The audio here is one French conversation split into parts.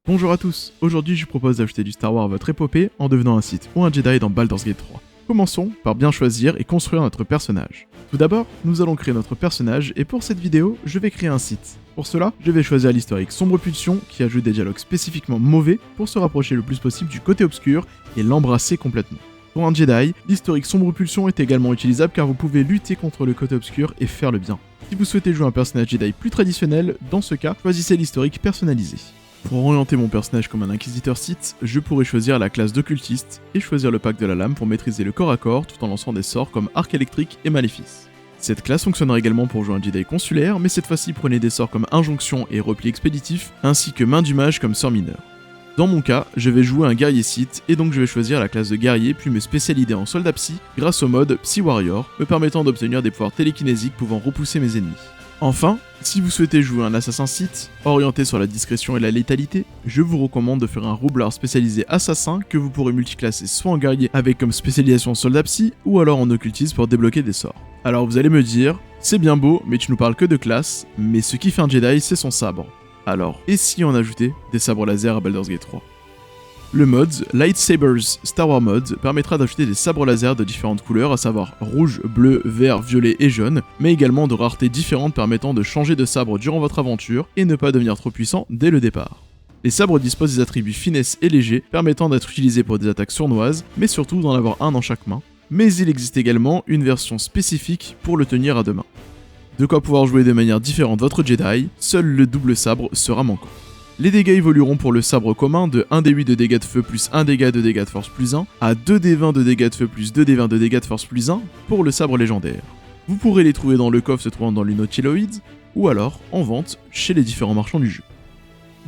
Bonjour à tous, aujourd'hui je vous propose d'ajouter du Star Wars à votre épopée en devenant un Sith ou un Jedi dans Baldur's Gate 3. Commençons par bien choisir et construire notre personnage. Tout d'abord, nous allons créer notre personnage et pour cette vidéo, je vais créer un Sith. Pour cela, je vais choisir l'historique Sombre Pulsion qui ajoute des dialogues spécifiquement mauvais pour se rapprocher le plus possible du côté obscur et l'embrasser complètement. Pour un Jedi, l'historique Sombre Pulsion est également utilisable car vous pouvez lutter contre le côté obscur et faire le bien. Si vous souhaitez jouer un personnage Jedi plus traditionnel, dans ce cas, choisissez l'historique personnalisé. Pour orienter mon personnage comme un inquisiteur Sith, je pourrais choisir la classe d'occultiste et choisir le pack de la lame pour maîtriser le corps à corps tout en lançant des sorts comme arc électrique et maléfice. Cette classe fonctionnera également pour jouer un Jedi consulaire, mais cette fois-ci prenez des sorts comme injonction et repli expéditif, ainsi que main du mage comme sort mineur. Dans mon cas, je vais jouer un guerrier Sith et donc je vais choisir la classe de guerrier puis me spécialiser en soldat psy grâce au mode Psy Warrior, me permettant d'obtenir des pouvoirs télékinésiques pouvant repousser mes ennemis. Enfin, si vous souhaitez jouer un assassin Sith, orienté sur la discrétion et la létalité, je vous recommande de faire un roublard spécialisé assassin que vous pourrez multiclasser soit en guerrier avec comme spécialisation soldat psy, ou alors en occultiste pour débloquer des sorts. Alors vous allez me dire, c'est bien beau, mais tu nous parles que de classe, mais ce qui fait un Jedi, c'est son sabre. Alors, et si on ajoutait des sabres laser à Baldur's Gate 3 ? Le mode Lightsabers Star Wars Mode permettra d'ajouter des sabres laser de différentes couleurs, à savoir rouge, bleu, vert, violet et jaune, mais également de raretés différentes permettant de changer de sabre durant votre aventure et ne pas devenir trop puissant dès le départ. Les sabres disposent des attributs finesse et léger, permettant d'être utilisés pour des attaques sournoises, mais surtout d'en avoir un dans chaque main, mais il existe également une version spécifique pour le tenir à deux mains. De quoi pouvoir jouer de manière différente votre Jedi, seul le double sabre sera manquant. Les dégâts évolueront pour le sabre commun de 1d8 de dégâts de feu plus 1 dégât de dégâts de force plus 1 à 2d20 de dégâts de feu plus 2d20 de dégâts de force plus 1 pour le sabre légendaire. Vous pourrez les trouver dans le coffre se trouvant dans l'Unutiloid ou alors en vente chez les différents marchands du jeu.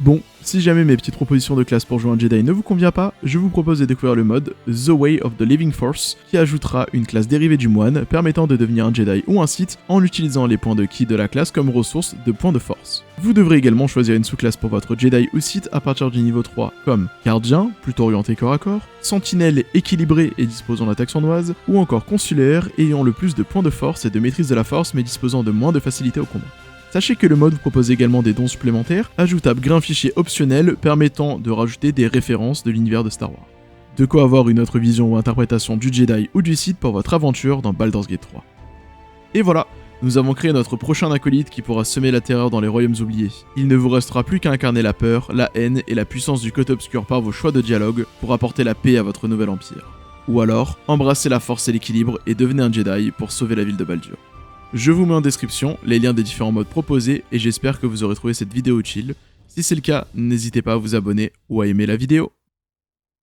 Bon, si jamais mes petites propositions de classe pour jouer un Jedi ne vous convient pas, je vous propose de découvrir le mode The Way of the Living Force qui ajoutera une classe dérivée du moine permettant de devenir un Jedi ou un Sith en utilisant les points de ki de la classe comme ressource de points de force. Vous devrez également choisir une sous-classe pour votre Jedi ou Sith à partir du niveau 3 comme Gardien, plutôt orienté corps à corps, Sentinelle équilibré et disposant d'attaque sournoise, ou encore Consulaire ayant le plus de points de force et de maîtrise de la force mais disposant de moins de facilité au combat. Sachez que le mode vous propose également des dons supplémentaires, ajoutables grâce à un fichier optionnel permettant de rajouter des références de l'univers de Star Wars. De quoi avoir une autre vision ou interprétation du Jedi ou du Sith pour votre aventure dans Baldur's Gate 3. Et voilà, nous avons créé notre prochain acolyte qui pourra semer la terreur dans les royaumes oubliés. Il ne vous restera plus qu'à incarner la peur, la haine et la puissance du côté obscur par vos choix de dialogue pour apporter la paix à votre nouvel empire. Ou alors, embrassez la force et l'équilibre et devenez un Jedi pour sauver la ville de Baldur. Je vous mets en description les liens des différents modes proposés et j'espère que vous aurez trouvé cette vidéo utile. Si c'est le cas, n'hésitez pas à vous abonner ou à aimer la vidéo.